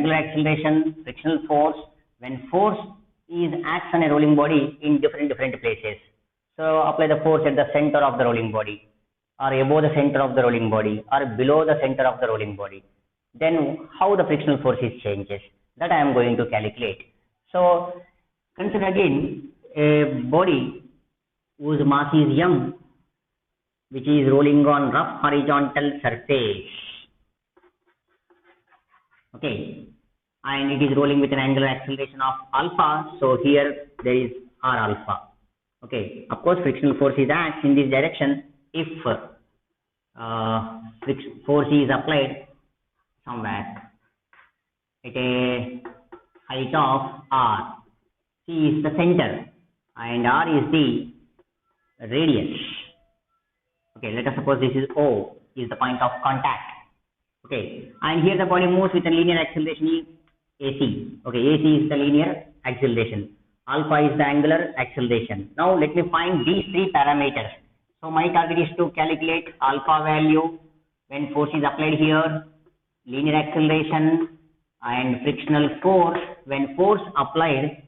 angular acceleration, frictional force, when force is acts on a rolling body in different places. So apply the force at the center of the rolling body, or above the center of the rolling body, or below the center of the rolling body. Then how the frictional force is changes, that I am going to calculate. So consider again a body whose mass is m, which is rolling on rough horizontal surface. Okay, and it is rolling with an angular acceleration of alpha. So here there is r alpha. Okay, of course frictional force is acts in this direction if force is applied somewhere at a height of r. C is the center and r is the radius. Okay, let us suppose this is O, is the point of contact. Okay, and here the body moves with a linear acceleration AC. Okay, AC is the linear acceleration. Alpha is the angular acceleration. Now let me find these three parameters. So my target is to calculate alpha value when force is applied here, linear acceleration, and frictional force when force applied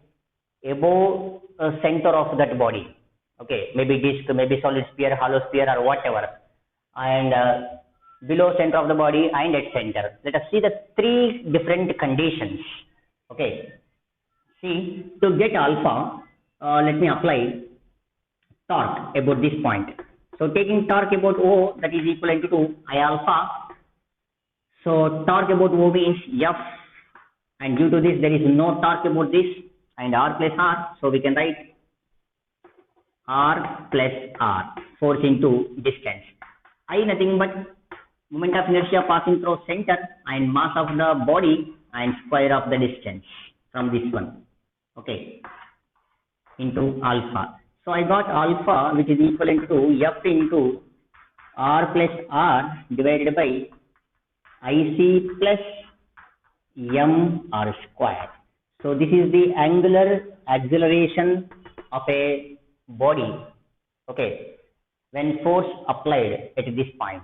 above the center of that body. Okay, maybe disc, maybe solid sphere, hollow sphere, or whatever, and below center of the body and at center. Let us see the three different conditions. Okay, see, to get alpha, let me apply torque about this point. So taking torque about O, that is equivalent to I alpha. So torque about O means F, and due to this there is no torque about this, and R plus R. So we can write R plus R, force into distance. I nothing but moment of inertia passing through center and mass of the body and square of the distance from this one. Okay, into alpha. So I got alpha, which is equivalent to F into R plus R divided by IC plus mr square. So this is the angular acceleration of a body, okay, when force applied at this point.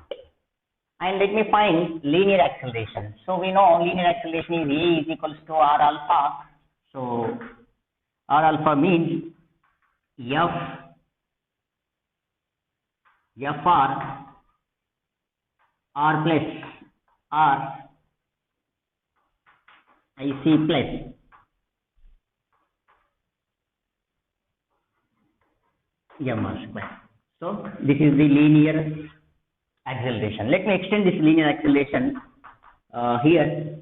And let me find linear acceleration. So we know linear acceleration is A is equals to R alpha. So R alpha means Fr R plus R IC plus mr square. So this is the linear acceleration. Let me extend this linear acceleration here.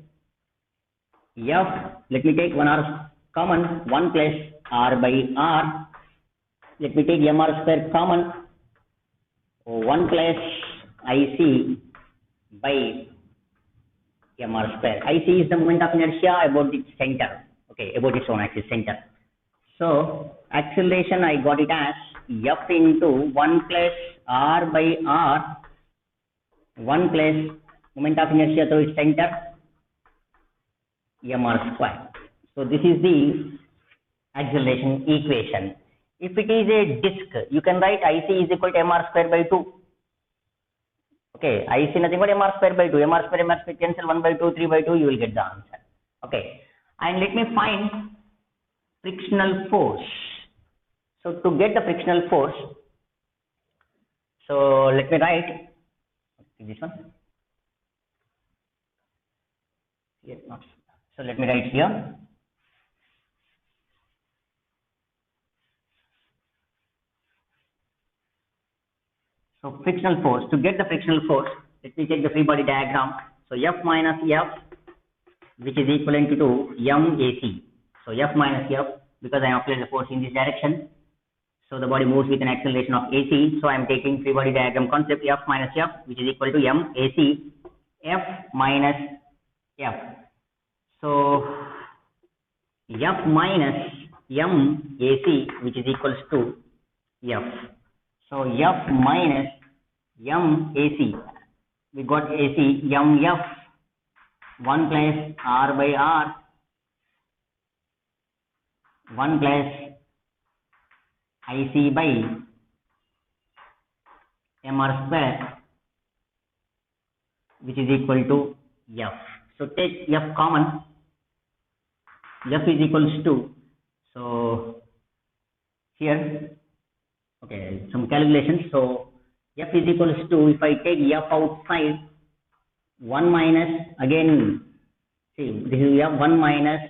F, let me take one R common, 1 plus R by R. Let me take mr square common, 1 plus IC by mr square. IC is the moment of inertia about its center, okay, about its own axis center. So acceleration I got it as F into 1 plus R by R, 1 plus moment of inertia through its center, mr square. So this is the acceleration equation. If it is a disk, you can write IC is equal to mr square by 2. Okay, IC nothing but mr square by 2. mr square cancel 1 by 2, 3 by 2, you will get the answer. Okay, and let me find frictional force. So to get the frictional force, so let me write this one. Here, not. So let me write here. So frictional force, to get the frictional force, let me take the free body diagram. So F minus F, which is equivalent to MAC. So F minus F, because I am applying the force in this direction. So the body moves with an acceleration of AC. So I am taking free body diagram concept, F minus F, which is equal to MAC, F minus F. So F minus MAC, which is equals to F. So F minus MAC, we got AC, MF, 1 plus R by R, 1 plus IC by mr square, which is equal to F. So take F common, F is equals to, so here, okay, some calculations. So F is equals to, if I take F outside, 1 minus, again, see, this is F 1 minus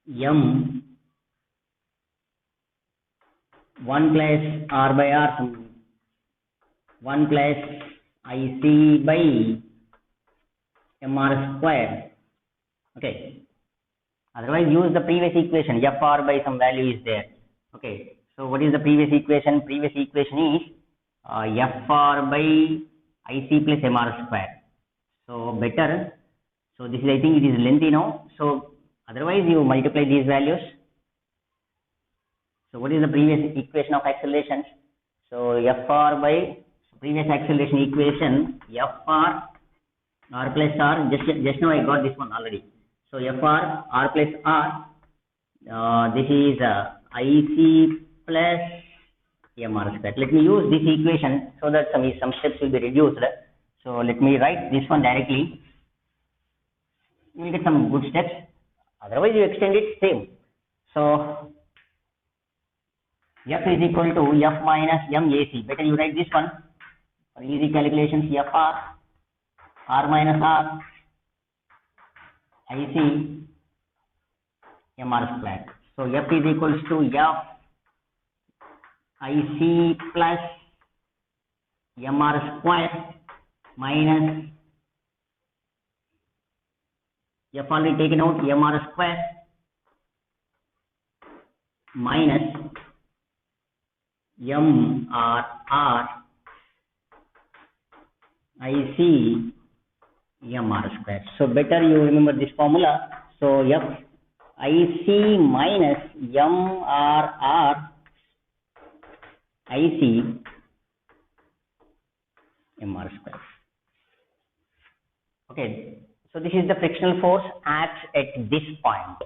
M 1 plus R by R, some 1 plus IC by MR square. Okay. Otherwise, use the previous equation. FR by some value is there. Okay. So, what is the previous equation? Previous equation is FR by IC plus MR square. So, better. So, this is, I think it is lengthy now. So, otherwise, you multiply these values. So, what is the previous equation of acceleration? So, FR by previous acceleration equation, FR R plus R, just now I got this one already. So FR R plus R, this is IC plus MR square. Let me use this equation so that some steps will be reduced. So let me write this one directly. You will get some good steps. Otherwise you extend it same. So F is equal to F minus MAC. Better you write this one for easy calculations. FR R minus R IC MR square. So F is equals to F IC plus MR square minus F already taken out, MR square minus MRR IC MR square. So better you remember this formula. So F IC minus MRR IC MR square. Okay. So this is the frictional force acts at this point.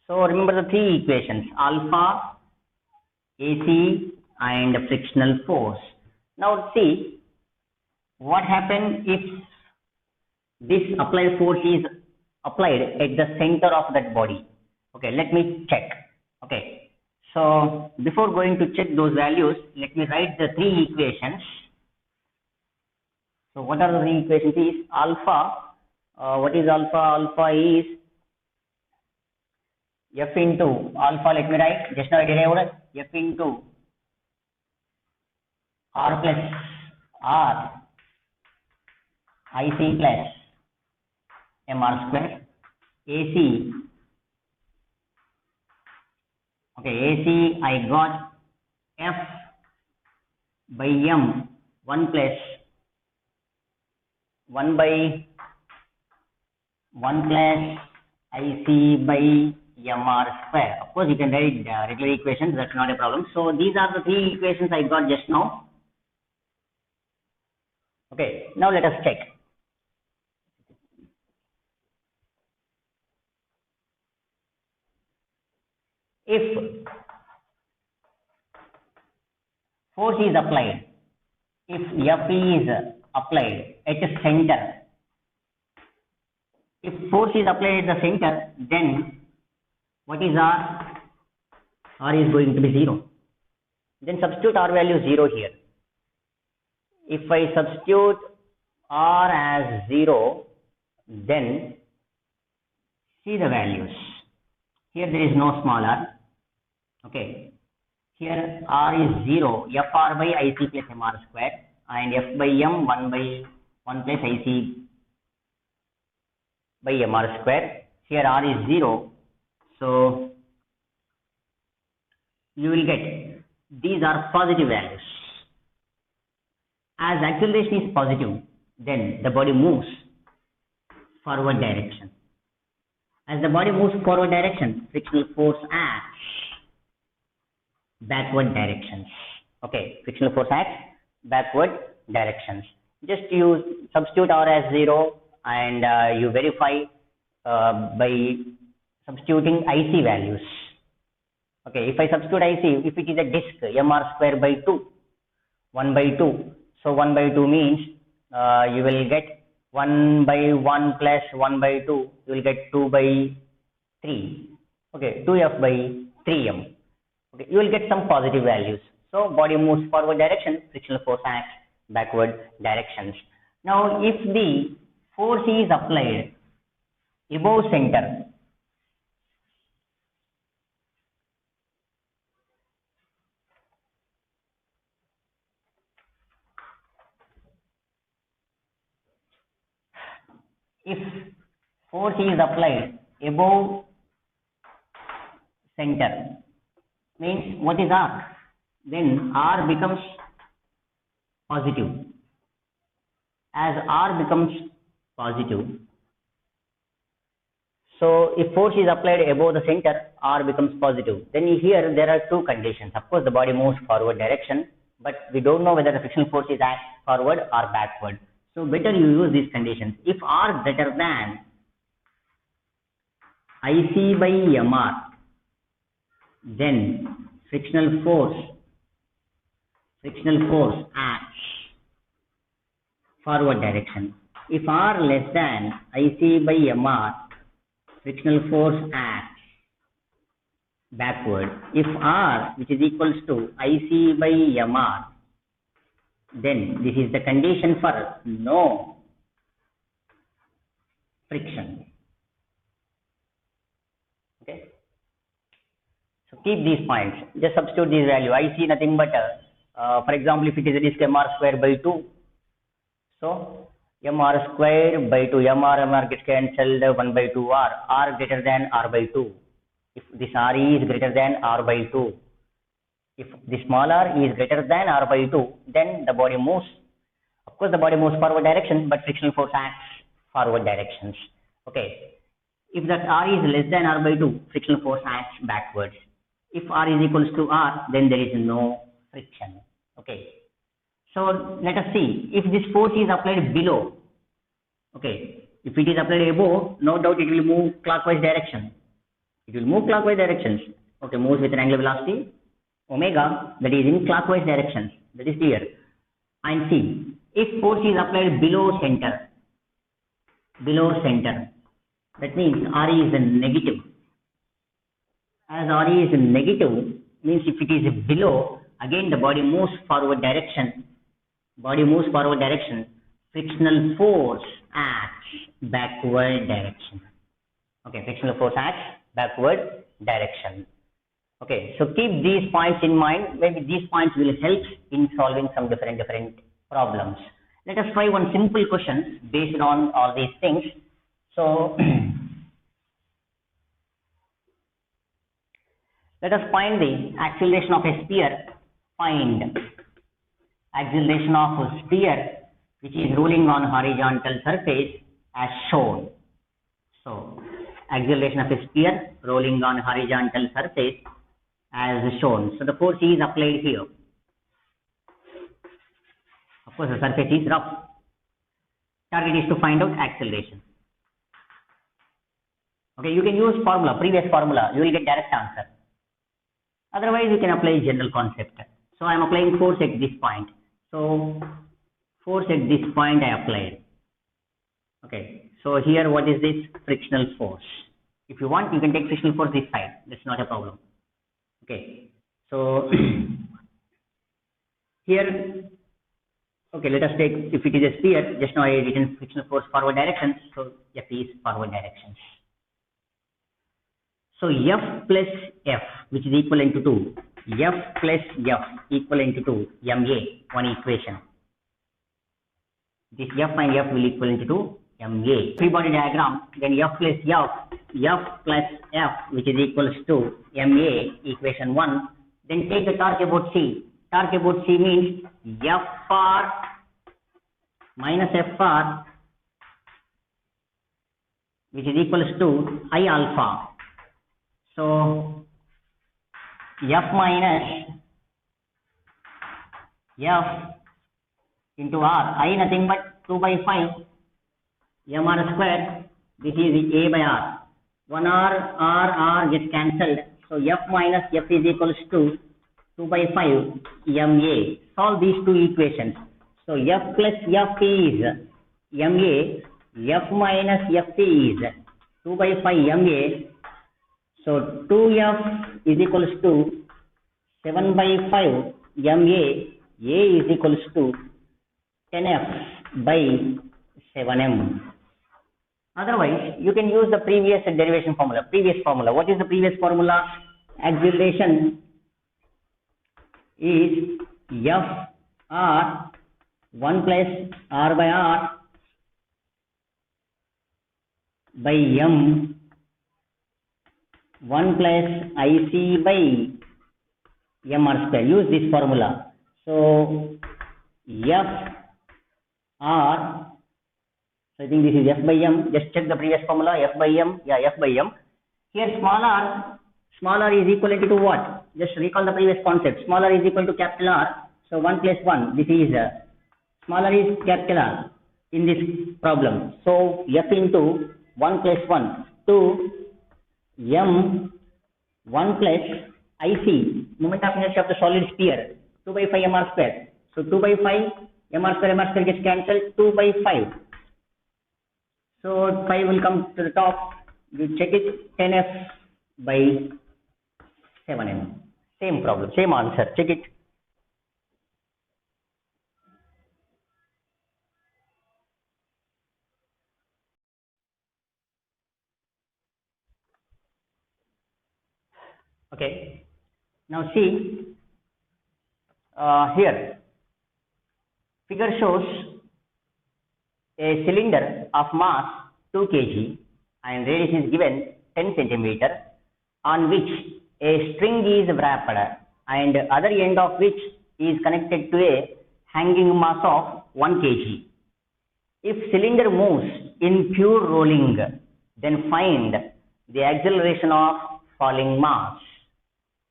So remember the three equations: alpha, AC, and frictional force. Now see what happens if this applied force is applied at the center of that body. Okay, let me check. Okay, so before going to check those values, let me write the three equations. So what are the three equations? Is alpha. What is alpha? Alpha is F into alpha. Let me write. Just now I derived F into R plus R IC plus MR square. AC. Okay, AC I got F by M 1 plus 1 by 1 plus IC by MR square. Of course, you can write regular equations. That's not a problem. So these are the three equations I got just now. Okay, now let us check. If force is applied, if F is applied at the center, if force is applied at the center, then what is R? R is going to be 0. Then substitute R value 0 here. If I substitute R as 0, then see the values. Here there is no small r. Okay. Here R is 0, FR by IC plus MR square, and F by M 1 by 1 plus IC by MR square. Here R is 0. So you will get these are positive values. As acceleration is positive, then the body moves forward direction. As the body moves forward direction, frictional force acts backward directions. Okay, frictional force acts backward directions. Just use substitute R as 0 and you verify by substituting IC values. Okay, if I substitute IC, if it is a disk, MR square by 2, 1 by 2. So 1 by 2 means you will get 1 by 1 plus 1 by 2, you will get 2 by 3. Okay, 2F by 3M. Okay, you will get some positive values. So body moves forward direction, frictional force acts backward directions. Now if the force is applied above center, if force is applied above center, means what is R? Then R becomes positive. As R becomes positive, so if force is applied above the center, R becomes positive. Then here there are two conditions. Of course, the body moves forward direction, but we don't know whether the frictional force is act forward or backward. So better you use these conditions. If R greater than IC by MR, then frictional force acts forward direction. If R less than IC by MR, frictional force acts backward. If R which is equals to IC by MR, then this is the condition for no friction. Okay. So keep these points. Just substitute these value. IC nothing but, for example, if it is a disk MR square by 2, so MR square by 2, MR gets cancelled, 1 by 2 R greater than R by 2. If this R is greater than R by 2, if the small r is greater than R by 2, then the body moves. Of course, the body moves forward direction, but frictional force acts forward directions. Okay. If that R is less than R by 2, frictional force acts backwards. If R is equals to R, then there is no friction. Okay. So let us see if this force is applied below. Okay. If it is applied above, no doubt it will move clockwise direction. It will move clockwise directions. Okay, moves with an angular velocity omega, that is in clockwise directions. That is clear. And see, if force is applied below center, that means R is negative. As R is negative, means if it is below, again the body moves forward direction. Frictional force acts backward direction. Okay, frictional force acts backward direction. Okay, so keep these points in mind. Maybe these points will help in solving some different problems. Let us try one simple question based on all these things. So let us find the acceleration of a sphere. Find acceleration of a sphere which is rolling on horizontal surface as shown. So acceleration of a sphere rolling on horizontal surface as shown. So the force is applied here. Of course, the surface is rough. Target is to find out acceleration. Okay, you can use formula, previous formula. You will get direct answer. Otherwise, you can apply general concept. So I am applying force at this point. So force at this point I applied. Okay. So here, what is this? Frictional force. If you want, you can take frictional force this side. That's not a problem. Okay. So here, okay, let us take, if it is a sphere, just now I written frictional force forward direction. So F is forward directions. So F plus F, which is equivalent to 2. F plus F equivalent to 2. MA, one equation. This F and F will equivalent to MA. Free body diagram, then F plus F, which is equals to MA, equation 1. Then take the torque about C. Torque about C means Fr minus Fr, which is equals to I alpha. So F minus F into R, I nothing but 2 by 5 mr square. This is A by R. 1 R gets cancelled. So F minus F is equals to 2 by 5 MA. Solve these two equations. So F plus F is MA. F minus F is 2 by 5 MA. So 2F is equals to 7 by 5 MA. A is equals to 10F by 7M. Otherwise, you can use the previous derivation formula. What is the previous formula? Acceleration is F R 1 plus R by R by M 1 plus IC by MR square. Use this formula. So F R, so I think this is F by M. Just check the previous formula. F by M. Yeah, F by M. Here small r is equivalent to what? Just recall the previous concept. Small r is equal to capital R. So 1 plus 1. This is small r is capital R in this problem. So F into 1 plus 1 to M 1 plus IC, moment of inertia of the solid sphere, 2 by 5 mr square. So 2 by 5 mr square gets cancelled, 2 by 5. So 5 will come to the top. You check it, 10F by 7M. Same problem, same answer. Check it. Okay. Now see, here figure shows a cylinder of mass 2 kg and radius is given 10 centimeter, on which a string is wrapped and other end of which is connected to a hanging mass of 1 kg. If cylinder moves in pure rolling, then find the acceleration of falling mass.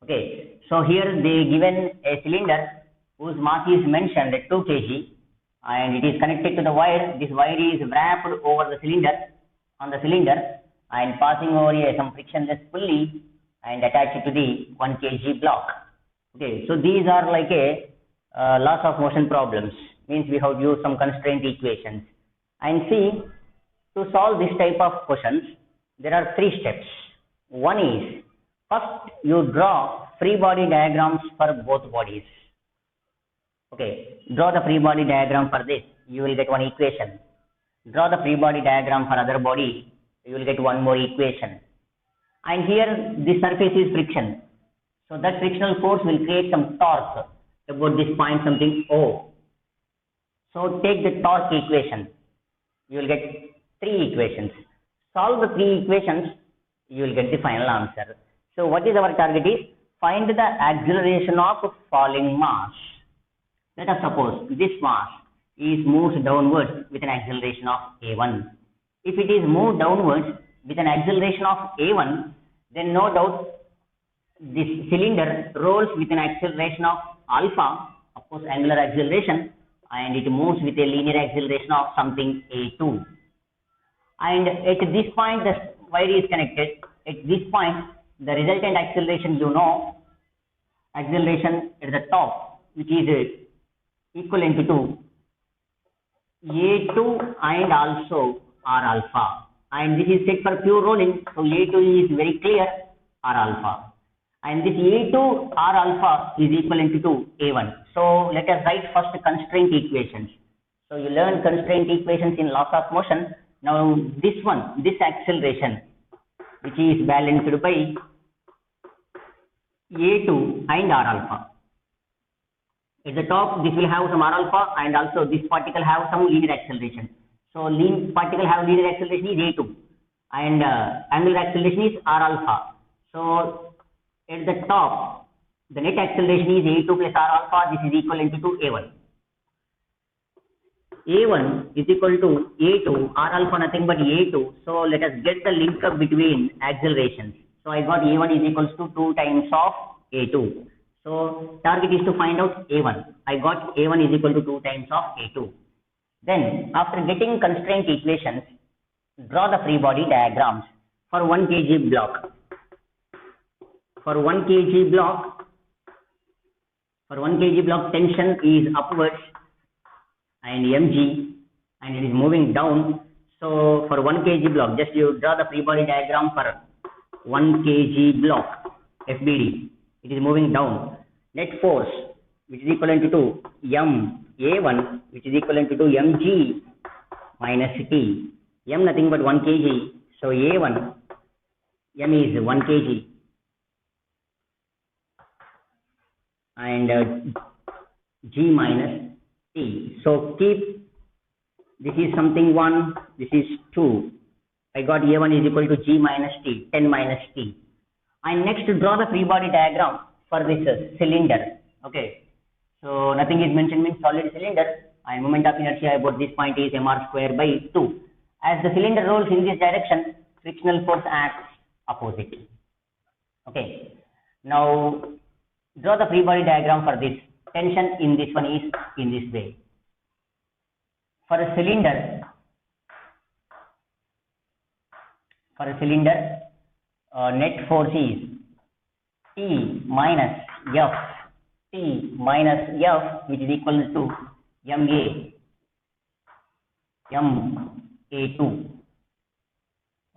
Okay, so here they given a cylinder whose mass is mentioned at 2 kg and it is connected to the wire. This wire is wrapped over the cylinder, on the cylinder, and passing over some frictionless pulley and attached to the 1 kg block. Okay, so these are like a loss of motion problems, means we have used some constraint equations. And see, to solve this type of questions, there are 3 steps. One is, first you draw free body diagrams for both bodies. Okay, draw the free body diagram for this, you will get one equation. Draw the free body diagram for other body, you will get one more equation. And here this surface is friction. So that frictional force will create some torque about this point something O. So take the torque equation. You will get 3 equations. Solve the 3 equations, you will get the final answer. So what is our target is, find the acceleration of falling mass. Let us suppose this mass is moved downwards with an acceleration of A1. If it is moved downwards with an acceleration of A1, then no doubt this cylinder rolls with an acceleration of alpha, of course angular acceleration, and it moves with a linear acceleration of something A2. And at this point the wire is connected. At this point the resultant acceleration, you know, acceleration at the top, which is equivalent to A2 and also R alpha. And this is set for pure rolling, so A2 is very clear, R alpha. And this A2 R alpha is equivalent to A1. So let us write first constraint equations. So you learn constraint equations in laws of motion. Now this one, this acceleration, which is balanced by A2 and R alpha. At the top, this will have some R alpha, and also this particle have some linear acceleration. So particle have linear acceleration is A2 and angular acceleration is R alpha. So at the top, the net acceleration is A2 plus R alpha. This is equivalent to A1. A1 is equal to A2, R alpha nothing but A2. So let us get the link up between accelerations. So I got A1 is equals to 2 times of A2. So target is to find out A1. I got A1 is equal to 2 times of A2. Then after getting constraint equations, draw the free body diagrams for 1 kg block. For 1 kg block, tension is upwards and mg, and it is moving down. So for 1 kg block, just you draw the free body diagram for 1 kg block FBD. It is moving down. Net force, which is equivalent to M A1, which is equivalent to mg minus T. M nothing but 1 kg. So A1, M is 1 kg. And G minus T. So keep, this is something 1, this is 2. I got A1 is equal to G minus T, 10 minus T. And next draw the free body diagram for this cylinder. Okay. So nothing is mentioned, means solid cylinder, and moment of inertia about this point is mr square by 2. As the cylinder rolls in this direction, frictional force acts opposite. Okay. Now draw the free body diagram for this. Tension in this one is in this way. For a cylinder, net force is T minus F, which is equal to MA2.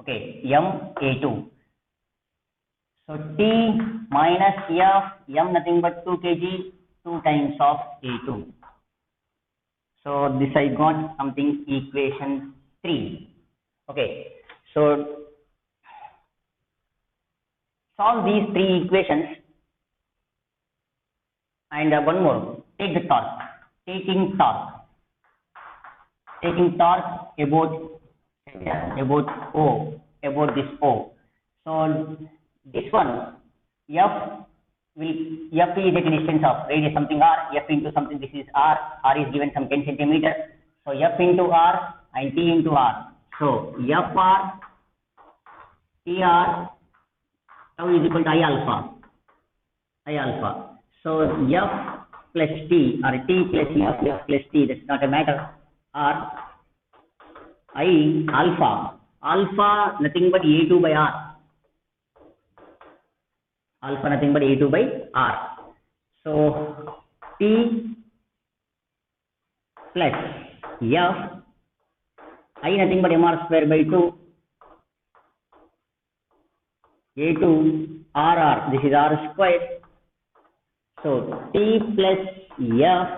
Okay, MA2. So T minus F, M nothing but 2 kg, 2 times of A2. So this I got something equation 3. Okay, so solve these 3 equations, and one more, take the torque. Taking torque about this O. So this one, F is at a distance of radius something R, F into something, this is R is given some 10 centimeter. So F into R and T into R. So FR, TR, tau is equal to I alpha. So F plus T or T plus F plus T, that's not a matter. Or I alpha nothing but A2 by R. Alpha nothing but A2 by R. So T plus F, I nothing but mr square by 2. A2 RR, this is R square. So T plus F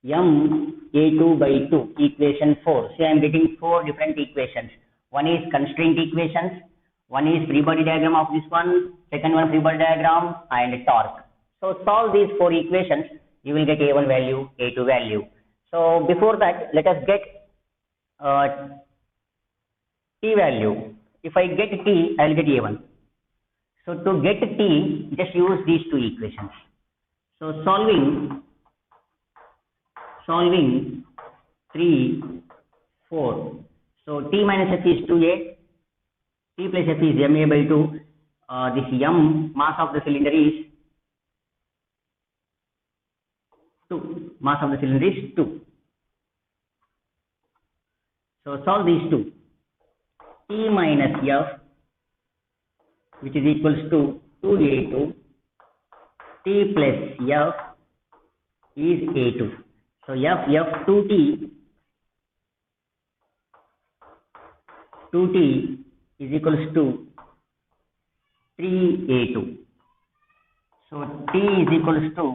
M A2 by 2, equation 4. See, I am getting 4 different equations. One is constraint equations, one is free body diagram of this one, second one free body diagram, and torque. So solve these 4 equations, you will get A1 value, A2 value. So before that, let us get T value. If I get T, I will get A1. So to get T, just use these 2 equations. So solving 3, 4. So T minus F is 2A, T plus F is MA by 2. This M, mass of the cylinder is 2. Mass of the cylinder is 2. So solve these 2. T minus F, which is equals to 2A2, T plus F is A2. So F 2T is equals to 3A2. So T is equals to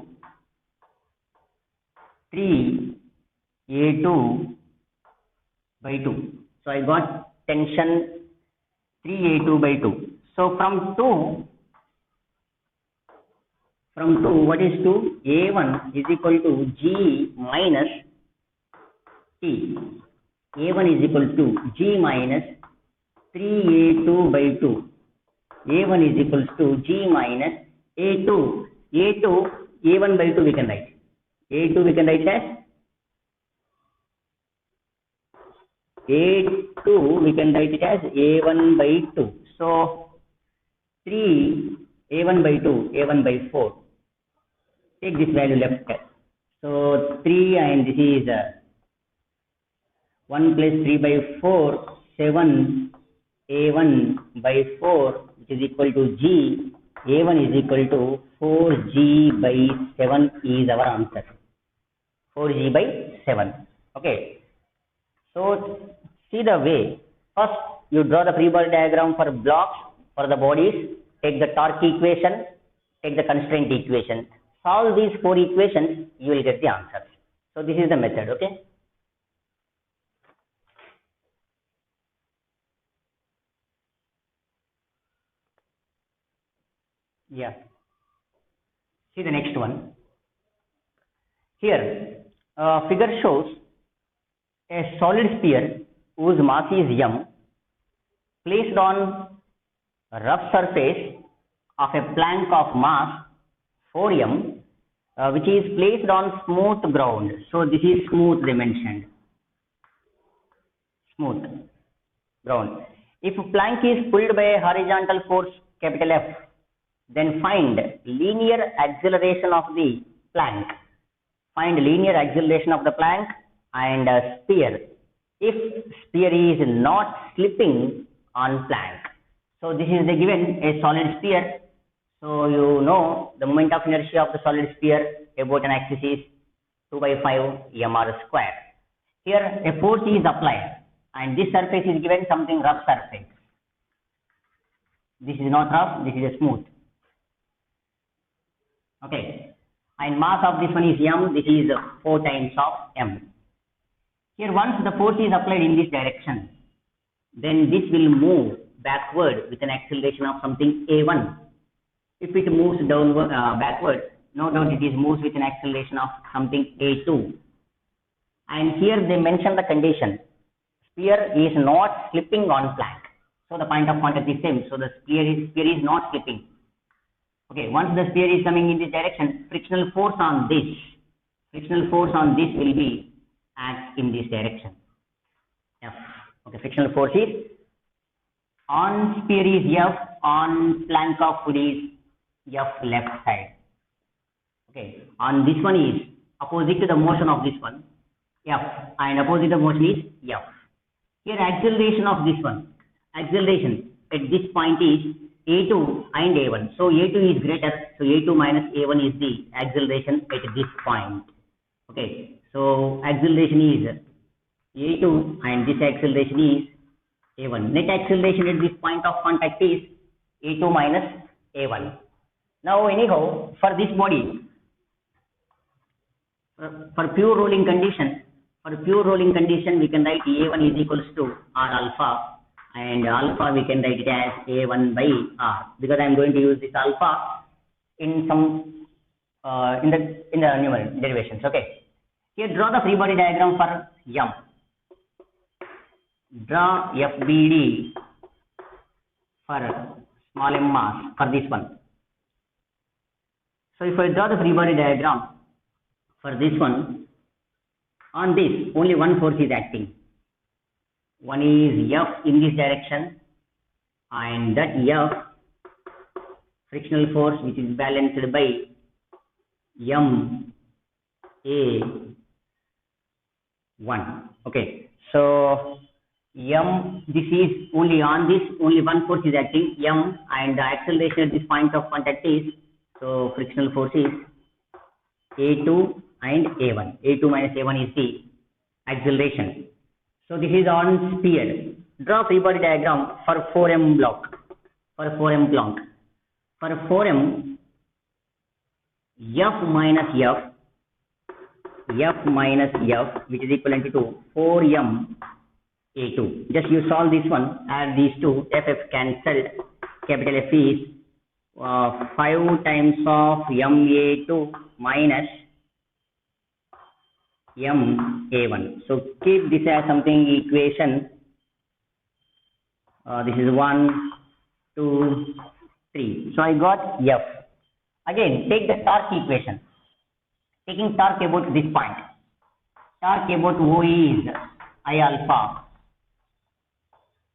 3A2 by 2. So I got tension 3A2 by 2. So from 2, what is 2? A1 is equal to G minus T. A1 is equal to G minus 3A2 by 2. A1 is equals to G minus A2. A1 by 2 we can write. A2 we can write as A2 we can write it as A1 by 2. So 3 A1 by 2, A1 by 4. Take this value left. So 3 and this is 1 plus 3 by 4, 7 A1 by 4, which is equal to G. A1 is equal to 4G by 7 is our answer. 4G by 7. Okay. So see the way. First you draw the free body diagram for blocks, for the bodies, take the torque equation, take the constraint equation. Solve these 4 equations, you will get the answers. So this is the method, okay? Yeah. See the next one. Here, figure shows a solid sphere whose mass is m placed on a rough surface of a plank of mass 4m, which is placed on smooth ground. So this is smooth they mentioned. Smooth ground. If a plank is pulled by a horizontal force capital F, then find linear acceleration of the plank. Find linear acceleration of the plank and sphere if sphere is not slipping on plank. So this is the given a solid sphere. So you know the moment of inertia of the solid sphere about an axis is 2 by 5 mr square. Here a force is applied and this surface is given something rough surface. This is not rough, this is a smooth. Okay, and mass of this one is m, this is 4 times of m. Here once the force is applied in this direction, then this will move backward with an acceleration of something a1. If it moves downward, backward, no doubt it is moves with an acceleration of something a2. And here they mention the condition, sphere is not slipping on plank. So the point of contact is same, so the sphere is not slipping. Okay, once the sphere is coming in this direction, frictional force on this will be act in this direction. F. Okay, frictional force is on sphere is F, on plank of wood is F left side. Okay, on this one is opposite to the motion of this one, F, and opposite the motion is F. Here acceleration of this one, acceleration at this point is A2 and A1. So A2 is greater, so A2 minus A1 is the acceleration at this point. Okay, so acceleration is A2 and this acceleration is A1. Net acceleration at this point of contact is A2 minus A1. Now anyhow, for this body, for pure rolling condition, we can write A1 is equals to R alpha, and alpha we can write it as A1 by R, because I am going to use this alpha in some in the numerical derivations. Okay, here draw the free body diagram for M. Draw FBD for small m mass for this one. So if I draw the free body diagram for this one, on this only one force is acting. One is F in this direction, and that F frictional force which is balanced by M A1. Okay, so M, this is only on this, only one force is acting, M, and the acceleration at this point of contact is, so frictional force is A2 and A1. A2 minus A1 is the acceleration. So this is on sphere. Draw free body diagram for 4m block. For 4m block. For 4m, F minus F, which is equivalent to 4m A2. Just you solve this one, add these two, FF cancelled. Capital F is 5 times of MA2 minus MA1. So keep this as something equation. This is 1, 2, 3. So I got F. Again, take the torque equation. Taking torque about this point. Torque about O is I alpha.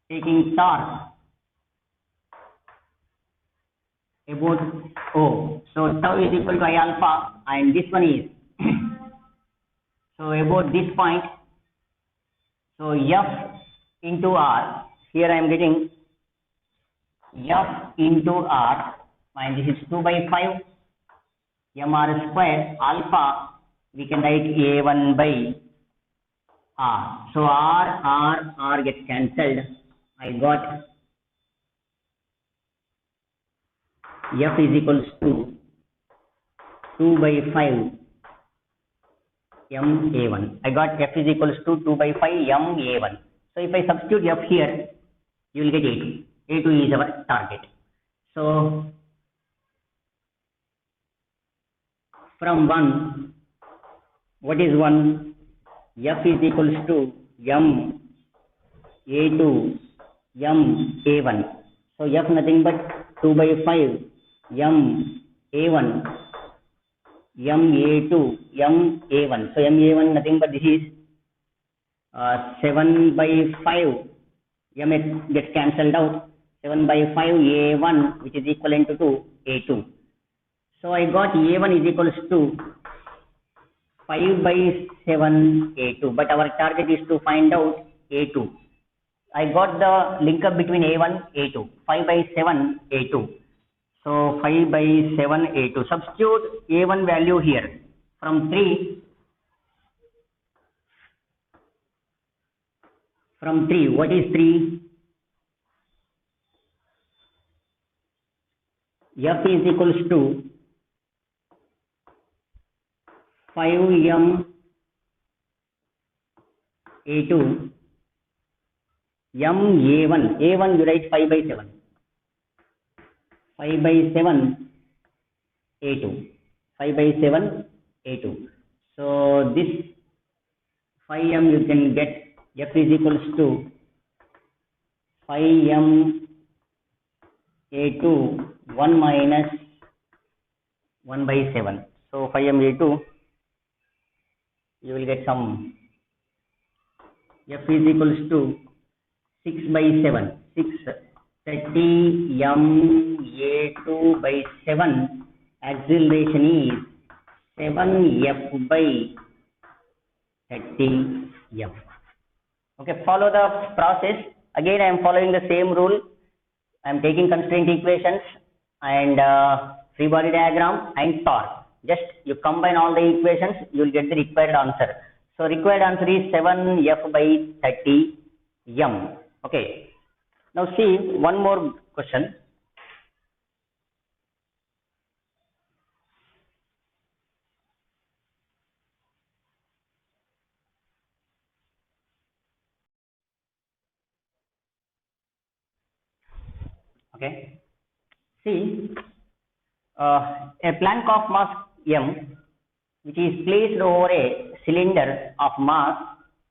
Taking torque about O. So tau is equal to I alpha, and this one is so about this point. So F into R. Here I am getting F into R, and this is 2 by 5 mr square alpha. We can write A1 by R. So R gets cancelled, I got F is equals to 2 by 5 m a1. I got F is equals to 2 by 5 m a1. So if I substitute F here, you will get A2. A2 is our target. So from 1, what is 1? F is equals to m a2 m a1. So F nothing but 2 by 5 m a1 m a2 m a1. So m a1 nothing but this is 7 by 5 m gets cancelled out. 7 by 5 a1 which is equivalent to a2. So I got a1 is equals to 5 by 7 a2, but our target is to find out a2. I got the link up between a1 a2, 5 by 7 a2. So 5 by 7 a2. Substitute a1 value here from 3. From 3, what is 3? F is equals to 5m a2 m a1. A1 you write 5 by 7. 5 by 7 a2. 5 by 7 a2. So this 5m you can get F is equals to 5m a2 1 minus 1 by 7. So 5m a2 you will get some F is equals to 6 by 7. 6 30 m a2 by 7. Acceleration is 7f by 30 m. Okay, follow the process. Again I am following the same rule. I am taking constraint equations and free body diagram and torque. Just you combine all the equations, you will get the required answer. So required answer is 7f by 30 m. Okay. Now see one more question. Okay. See a plank of mass m which is placed over a cylinder of mass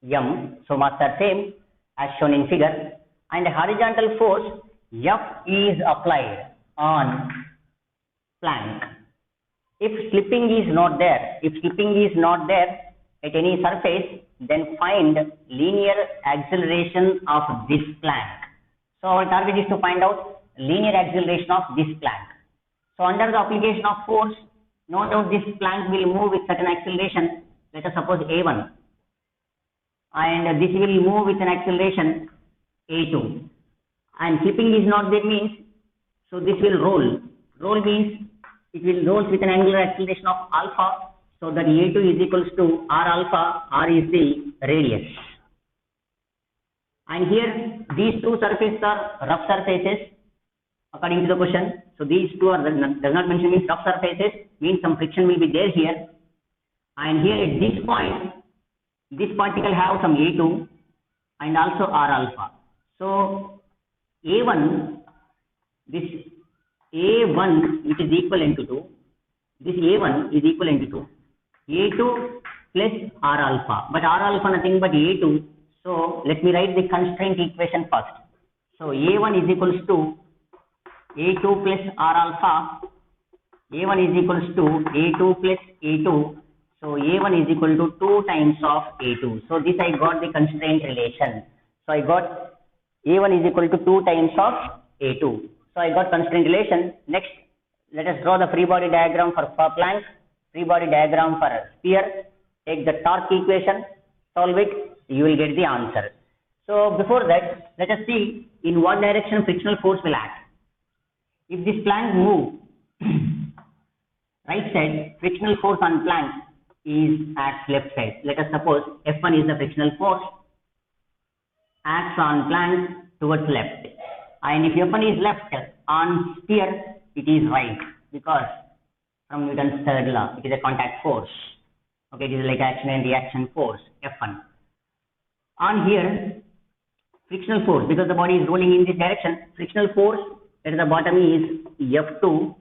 m. So mass are same as shown in figure, and a horizontal force F is applied on plank. If slipping is not there at any surface, then find linear acceleration of this plank. So our target is to find out linear acceleration of this plank. So under the application of force, no doubt this plank will move with certain acceleration. Let us suppose a1, and this will move with an acceleration a2. And slipping is not there means, so this will roll. Roll means it will roll with an angular acceleration of alpha. So that a2 is equals to r alpha. R is the radius. And here these two surfaces are rough surfaces according to the question. So these two are does not mention means rough surfaces, means some friction will be there here. And here at this point, this particle have some a2 and also r alpha. So a1, this a1 which is equivalent to 2, this a1 is equivalent to 2, a2 plus r alpha, but r alpha nothing but a2. So let me write the constraint equation first. So a1 is equals to a2 plus r alpha. A1 is equals to a2 plus a2. So a1 is equal to 2 times of a2. So this I got the constraint relation. So I got a1 is equal to 2 times of a2. So I got constraint relation. Next, let us draw the free body diagram for plank, free body diagram for sphere. Take the torque equation, solve it, you will get the answer. So before that, let us see in what direction frictional force will act. If this plank move right side, frictional force on plank is at left side. Let us suppose F1 is the frictional force, acts on plank towards left. And if F1 is left on sphere, it is right, because from Newton's third law, it is a contact force. Okay, it is like action and reaction force, F1. On here, frictional force, because the body is rolling in this direction, frictional force at the bottom is F2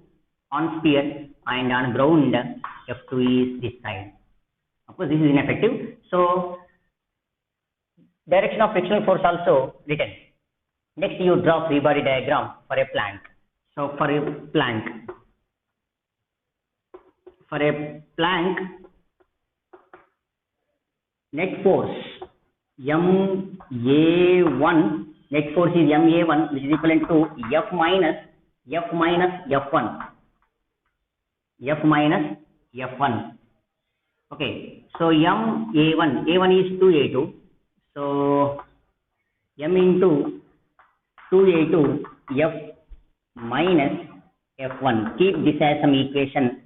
on sphere, and on ground, F2 is this side. Of course, this is ineffective. So, direction of frictional force also written. Next, you draw free body diagram for a plank. So, for a plank, net force MA1, net force is MA1, which is equivalent to F minus F1. F minus F1. Okay, so MA1, A1 is 2A2. So M into 2A2 F minus F1. Keep this as some equation.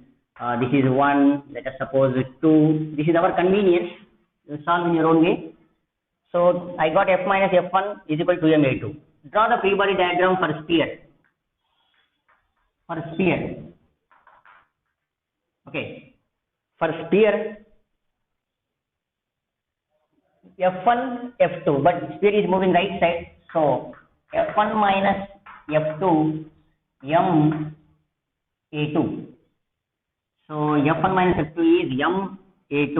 This is 1, let us suppose 2. This is our convenience. You solve in your own way. So I got F minus F1 is equal to MA2. Draw the free body diagram for sphere. Okay. For sphere, F1, F2, but sphere is moving right side. So F1 minus F2 MA2. So F1 minus F2 is MA2.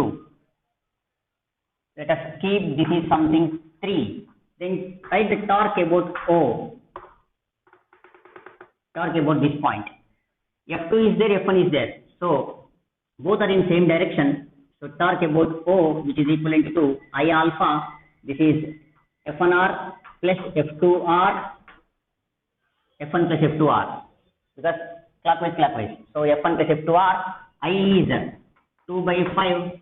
Let us keep this is something 3. Then write the torque about O. Torque about this point. F2 is there, F1 is there. So both are in same direction. So torque about O, which is equivalent to I alpha. This is F1R plus F2R. F1 plus F2R. Because clockwise. So F1 plus F2R. I is 2 by 5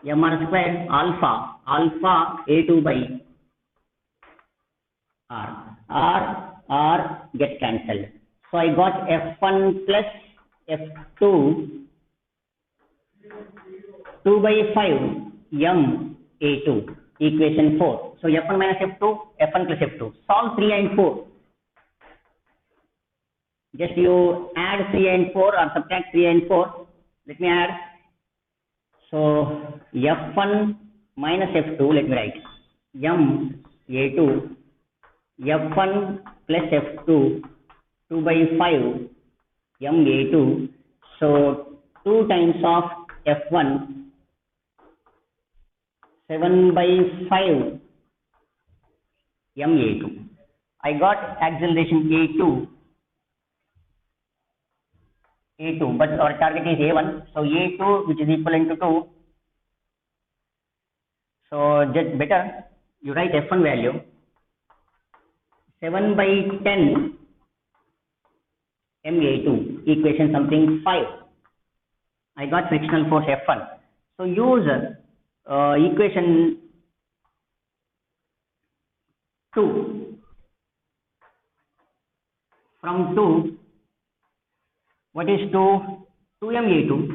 mr square alpha A2 by R get cancelled. So I got F1 plus F2 2 by 5 A2 equation 4. So F1 minus F2, F1 plus F2. Solve 3 and 4. Just you add 3 and 4 or subtract 3 and 4. Let me add. So F1 minus F2, let me write MA2 F1 plus F2 2 by 5 MA2. So 2 times of F1 7 by 5 MA2. I got acceleration A2, but our target is A1. So A2, which is equivalent to 2. So just better you write F1 value 7 by 10 MA2 equation something 5. I got frictional force F1. So use equation 2. From 2, what is 2MA2?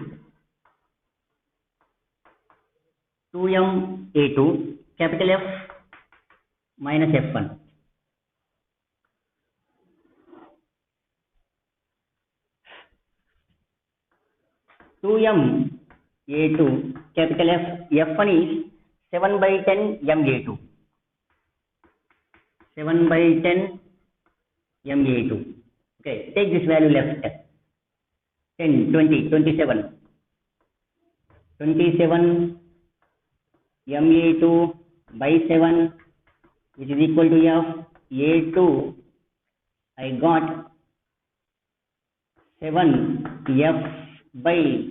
2MA2 capital F minus F1. A2 capital F1 is 7 by 10 MA2. 7 by 10 MA2. Okay, take this value left. 10, 20, 27. 27 MA2 by 7, which is equal to F A2. I got 7F by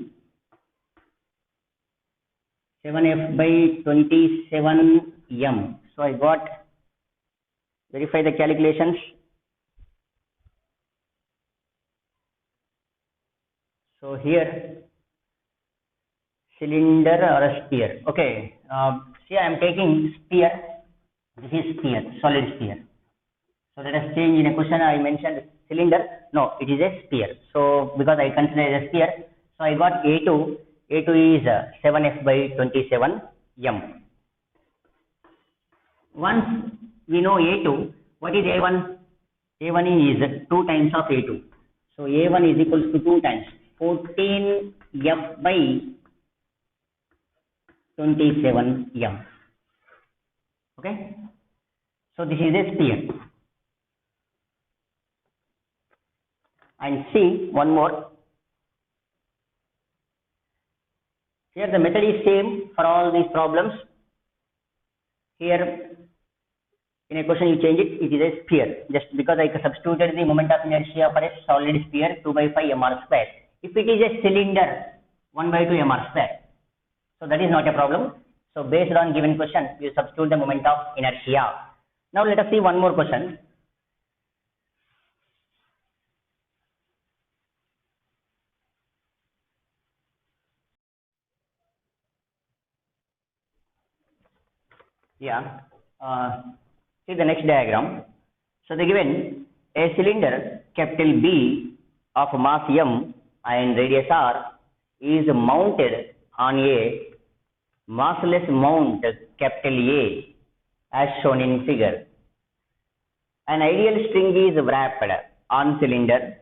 27M. So I got, verify the calculations. So here cylinder or a sphere. Okay, see I am taking sphere. This is sphere, solid sphere. So let us change in a question. I mentioned cylinder. No, it is a sphere. So because I consider it a sphere, so I got A2. A2 is 7F by 27M. Once we know A2, What is A1? A1 is 2 times of A2. So A1 is equals to 2 times 14F by 27M. Okay. So this is a sphere. And see one more. Here the method is same for all these problems. Here in a question you change it, it is a sphere. Just because I substituted the moment of inertia for a solid sphere 2 by 5 mr square. If it is a cylinder, 1 by 2 mr square. So that is not a problem. So based on given question, you substitute the moment of inertia. Now let us see one more question. Yeah. See the next diagram. So they given a cylinder capital B of mass M and radius R is mounted on a massless mount capital A as shown in figure. An ideal string is wrapped on cylinder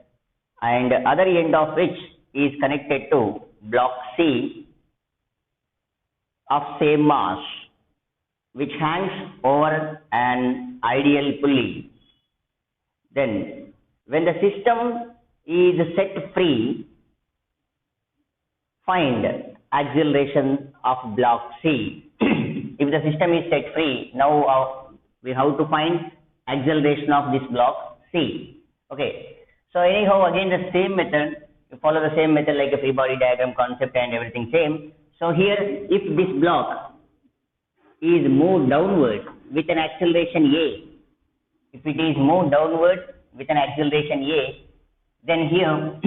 and other end of which is connected to block C of same mass, which hangs over an ideal pulley. Then, when the system is set free, find acceleration of block C. If the system is set free, now we have to find acceleration of this block C. Okay. So anyhow, again the same method, you follow the same method like a free body diagram concept and everything same. So here, if this block is moved downward with an acceleration A, if it is moved downward with an acceleration A, then here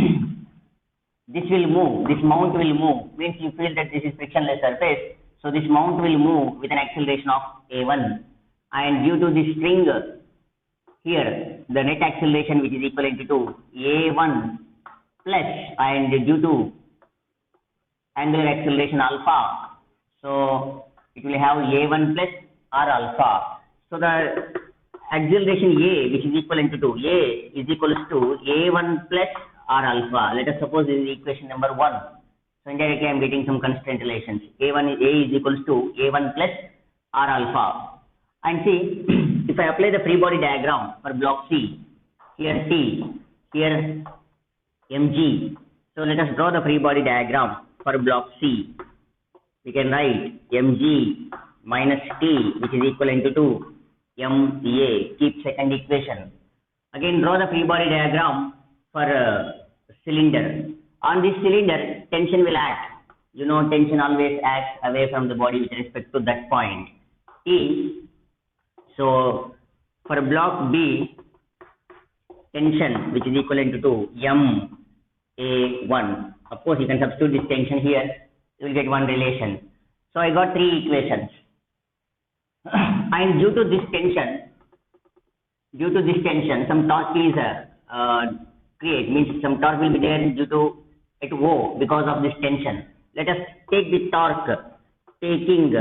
this will move, this mount will move, means you feel that this is frictionless surface, so this mount will move with an acceleration of A1, and due to this string here, the net acceleration which is equivalent to A1 plus, and due to angular acceleration alpha, so it will have A1 plus R alpha. So the acceleration A, which is equivalent to A, is equals to A1 plus R alpha. Let us suppose this is equation number 1. So indirectly I am getting some constraint relations. A is equals to A1 plus R alpha. And see, if I apply the free body diagram for block C, here T, here mg. So let us draw the free body diagram for block C. We can write mg minus T, which is equivalent to ma. Keep second equation. Again draw the free body diagram for cylinder. On this cylinder, tension will act. You know, tension always acts away from the body with respect to that point. T. So for block B, tension which is equivalent to ma1. Of course, you can substitute this tension here. You will get one relation. So I got 3 equations. And due to this tension, some torque is create, means some torque will be there due to at O because of this tension. Let us take the torque, taking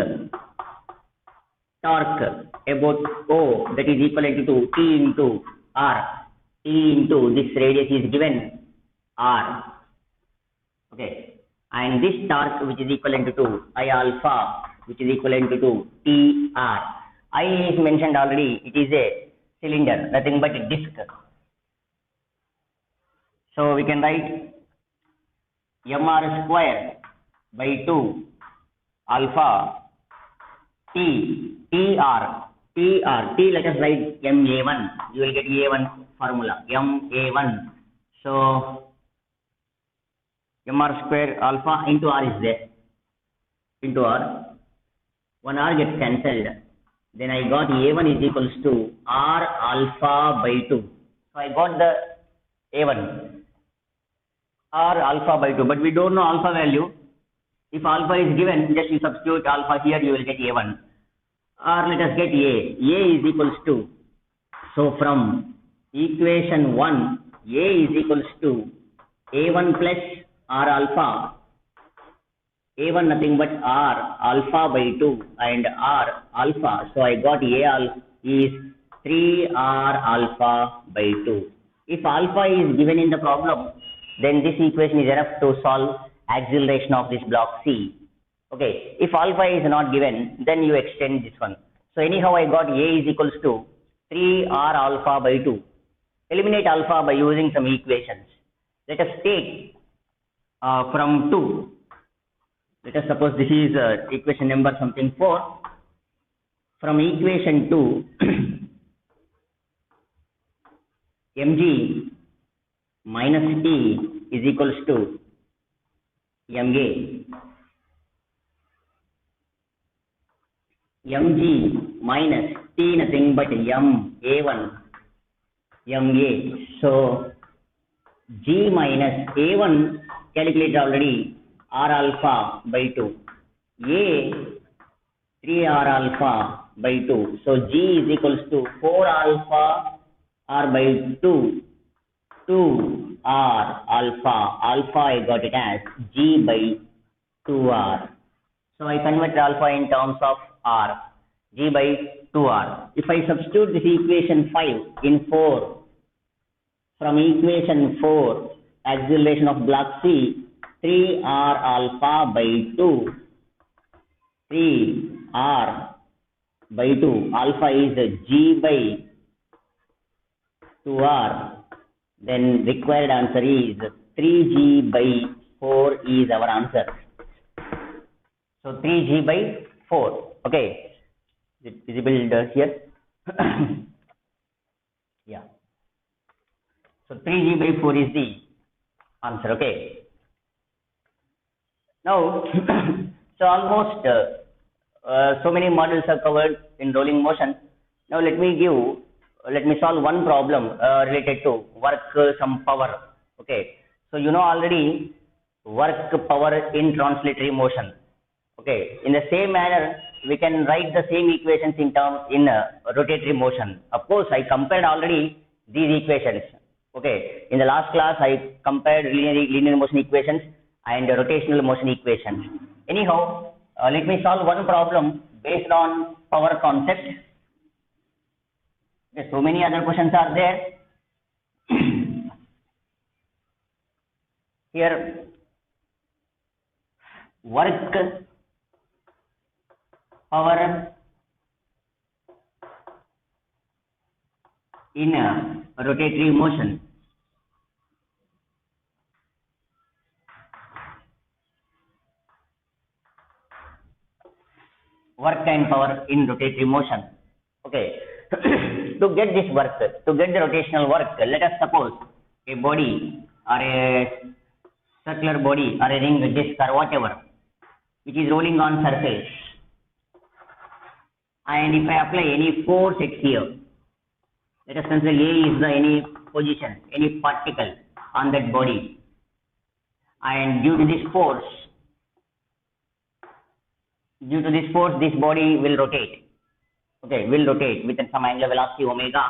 torque about O, that is equivalent to T into R. T into this radius is given R. Okay. And this torque which is equivalent to I alpha, which is equivalent to TR. I is mentioned already, it is a cylinder, nothing but a disc. So we can write mr square by 2 alpha T, TR, let us write ma1, you will get a1 formula, ma1. So mr square alpha into R is there, into R, one R gets cancelled, then I got A1 is equals to R alpha by 2. So I got the A1, R alpha by 2, but we don't know alpha value. If alpha is given, just you substitute alpha here, you will get A1. Or let us get A is equals to, so from equation 1, A is equals to A1 plus R alpha, A1 nothing but R alpha by 2 and R alpha. So I got A is 3r alpha by 2. If alpha is given in the problem, then this equation is enough to solve acceleration of this block C. Okay, if alpha is not given, then you extend this one. So anyhow, I got A is equals to 3r alpha by 2. Eliminate alpha by using some equations. Let us take from 2. Let us suppose this is equation number something 4. From equation 2, mg minus t is equals to ma. Mg minus t nothing but a1 ma. So g minus a1 calculated already r alpha by 2. A 3r alpha by 2. So g is equals to 4 alpha r by 2 2r alpha. Alpha I got it as g by 2r. So I convert alpha in terms of r, g by 2r. If I substitute this equation 5 in 4, from equation 4, acceleration of block C, 3r alpha by 2, 3r by 2, alpha is g by 2r, then required answer is 3g by 4 is our answer. So 3g by 4. Okay, is it visible here? Yeah. So 3g by 4 is the answer. Okay. Now, so almost so many models are covered in rolling motion. Now let me solve one problem related to work some power. Okay. So you know already work power in translatory motion. Okay. In the same manner, we can write the same equations in rotatory motion. Of course, I compared already these equations. Okay. In the last class, I compared linear motion equations and rotational motion equations. Anyhow, let me solve one problem based on power concept. Okay, so many other questions are there. Here, work power in rotatory motion. Work and power in rotatory motion. Okay. To get this work, to get the rotational work, let us suppose a body or a circular body or a ring, a disc or whatever, which is rolling on surface. And if I apply any force x here, let us consider A is the any position, any particle on that body. And due to this force, this body will rotate. Okay, will rotate with some angular velocity omega.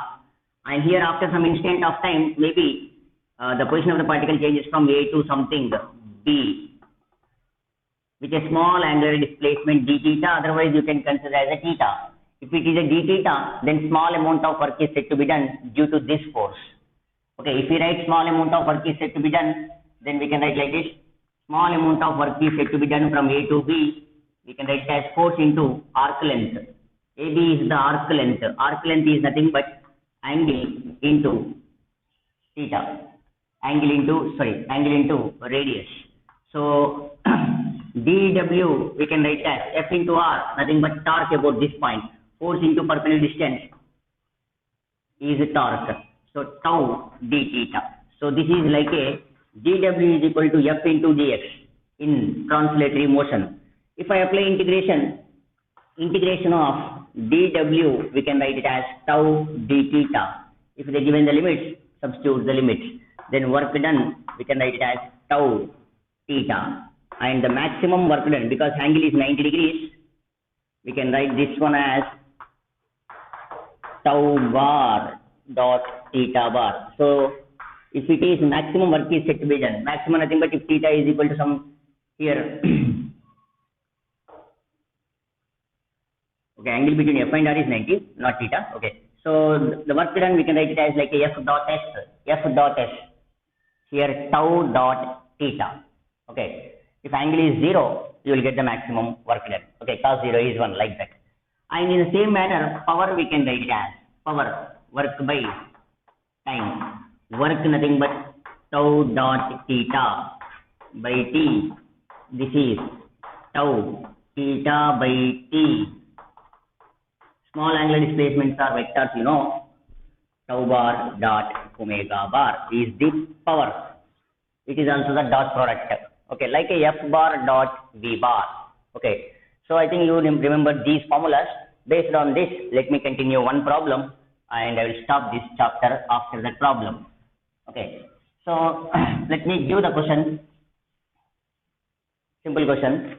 And here after some instant of time, maybe the position of the particle changes from A to something B, with a small angular displacement d theta, otherwise you can consider as a theta. If it is a d theta, then small amount of work is said to be done due to this force. Okay, if we write small amount of work is said to be done, then we can write like this. Small amount of work is said to be done from A to B. We can write as force into arc length. AB is the arc length. Arc length is nothing but angle into theta. Angle into radius. So dW we can write as F into R, nothing but torque about this point. Force into perpendicular distance is torque. So tau d theta. So this is like a dW is equal to F into dx in translatory motion. If I apply integration of dW, we can write it as tau d theta. If they given the limits, substitute the limits. Then work done, we can write it as tau theta. And the maximum work done, because angle is 90 degrees, we can write this one as tau bar dot theta bar. So if it is maximum work is said to be done, maximum nothing but if theta is equal to some here okay, angle between F and R is 90, not theta. Okay, So the work done we can write it as like a F dot S. F dot S. Here tau dot theta. Okay. If angle is 0, you will get the maximum work done. Okay, cos 0 is 1 like that. And in the same manner, power we can write it as power work by time. Work nothing but tau dot theta by t. This is tau theta by t. Small angular displacements are vectors, you know. Tau bar dot omega bar is the power. It is also the dot product. Okay, like a F bar dot V bar. Okay, so I think you remember these formulas. Based on this, let me continue one problem and I will stop this chapter after that problem. Okay, so let me give the question. Simple question.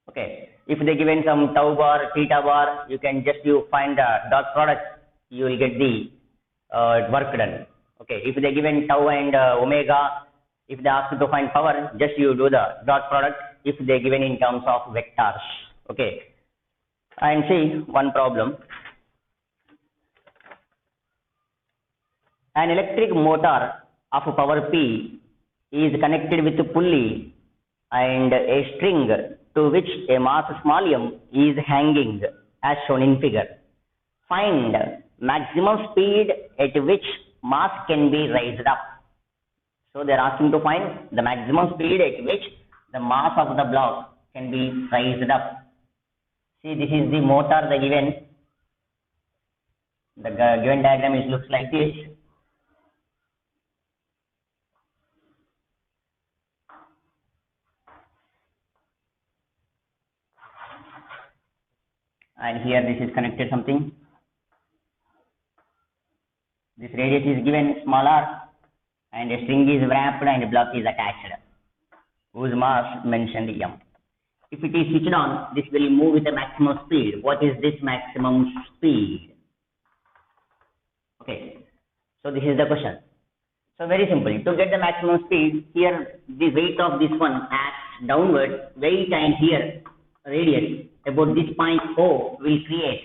Okay, if they given some tau bar, theta bar, you can just find the dot product, you will get the work done. Okay, if they given tau and omega, if they ask you to find power, just you do the dot product if they given in terms of vectors. Okay, and see one problem. An electric motor of power P is connected with a pulley and a string to which a mass small m is hanging as shown in figure. Find maximum speed at which mass can be raised up. So they are asking to find the maximum speed at which the mass of the block can be raised up. See, this is the motor they given. The given diagram is looks like this. And here this is connected something. This radius is given small r and a string is wrapped and a block is attached whose mass mentioned m. If it is switched on, this will move with a maximum speed. What is this maximum speed? Okay, so this is the question. So very simple. To get the maximum speed, here the weight of this one acts downward, weight and here radius about this point O will create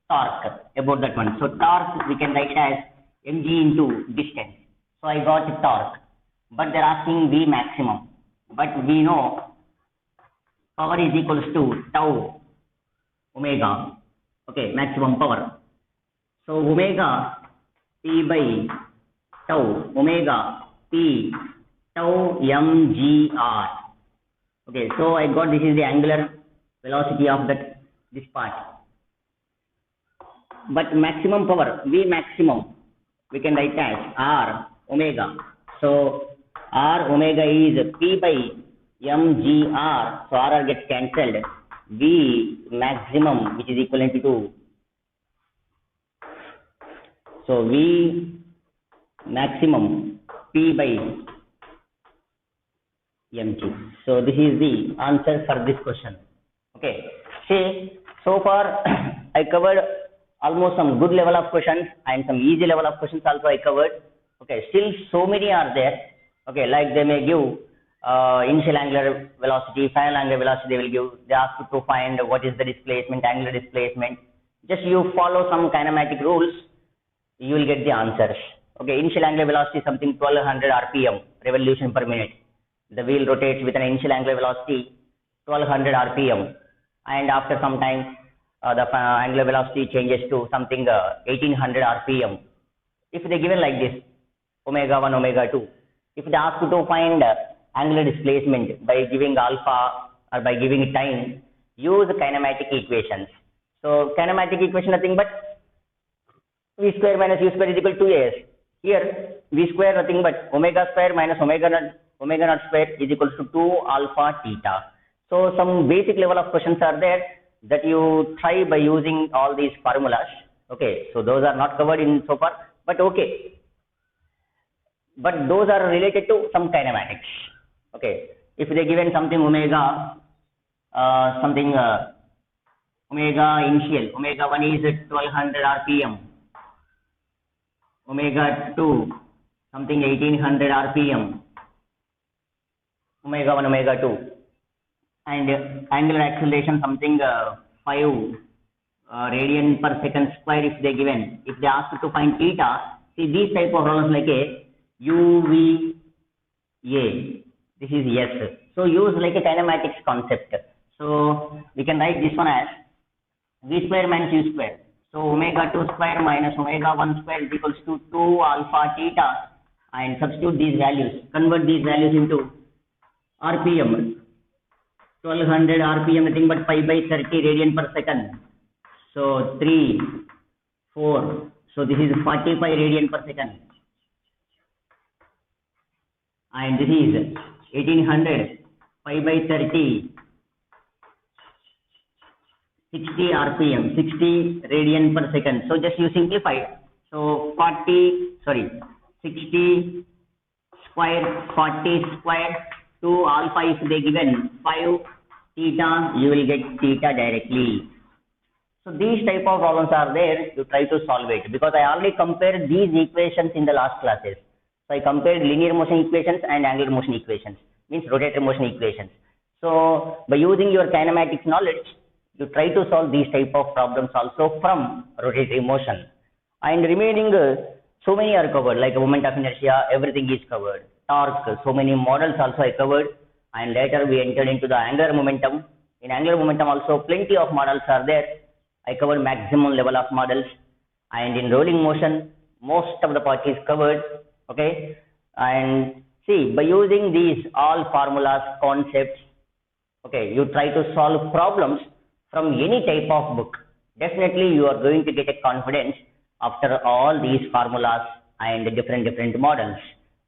torque about that one. So torque we can write as mg into distance. So I got torque, but they are asking V maximum. But we know power is equals to tau omega. Okay, maximum power. So omega P by tau, omega P tau mgr. Okay, so I got this is the angular velocity of this part. But maximum power, V maximum, we can write as R omega. So R omega is P by mgr. So R gets cancelled. V maximum, which is equivalent to, so V maximum P by mg. So this is the answer for this question. Okay, see, so far I covered almost some good level of questions and some easy level of questions also I covered. Okay, still so many are there. Okay, like they may give initial angular velocity, final angular velocity they will give. They ask you to find what is the displacement, angular displacement. Just you follow some kinematic rules, you will get the answers. Okay, initial angular velocity is something 1200 rpm, revolution per minute. The wheel rotates with an initial angular velocity 1200 rpm, and after some time the angular velocity changes to something 1800 rpm. If they given like this, omega 1, omega 2, if they ask you to find angular displacement by giving alpha or by giving time, use kinematic equations. So kinematic equation nothing but v square minus u square is equal to as. Here v square nothing but omega square minus omega naught square is equal to 2 alpha theta. So some basic level of questions are there that you try by using all these formulas. Okay, so those are not covered in so far, but okay. But those are related to some kinematics. Okay, if they given something omega, omega initial, omega 1 is 1200 rpm, omega 2 something 1800 rpm, omega 1, omega 2, and angular acceleration something 5 radian per second square if they given. If they ask to find theta, see these type of problems like a UVA, this is S. So use like a kinematics concept. So we can write this one as V square minus U square. So omega 2 square minus omega 1 square is equals to 2 alpha theta, and substitute these values, convert these values into RPM. 1200 RPM, nothing but pi by 30 radian per second. So 3, 4. So this is 45 radian per second. And this is 1800 pi by 30, 60 RPM, 60 radian per second. So just you simplify. So 60 square, 40 square, 2 alpha if they given 5 theta, you will get theta directly. So these type of problems are there, you try to solve it, because I already compared these equations in the last classes. So I compared linear motion equations and angular motion equations, means rotatory motion equations. So by using your kinematics knowledge, you try to solve these type of problems also from rotatory motion. And remaining, so many are covered, like moment of inertia, everything is covered. Torque, so many models also I covered, and later we entered into the angular momentum. In angular momentum also plenty of models are there. I covered maximum level of models, and in rolling motion most of the part is covered. Okay, and see, by using these all formulas, concepts, okay, you try to solve problems from any type of book. Definitely you are going to get a confidence after all these formulas and different models.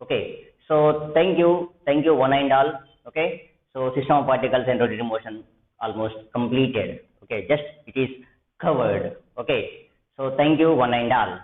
Okay, so thank you one and all. Okay, so system of particles and rotatory motion almost completed. Okay, just it is covered. Okay, so thank you one and all.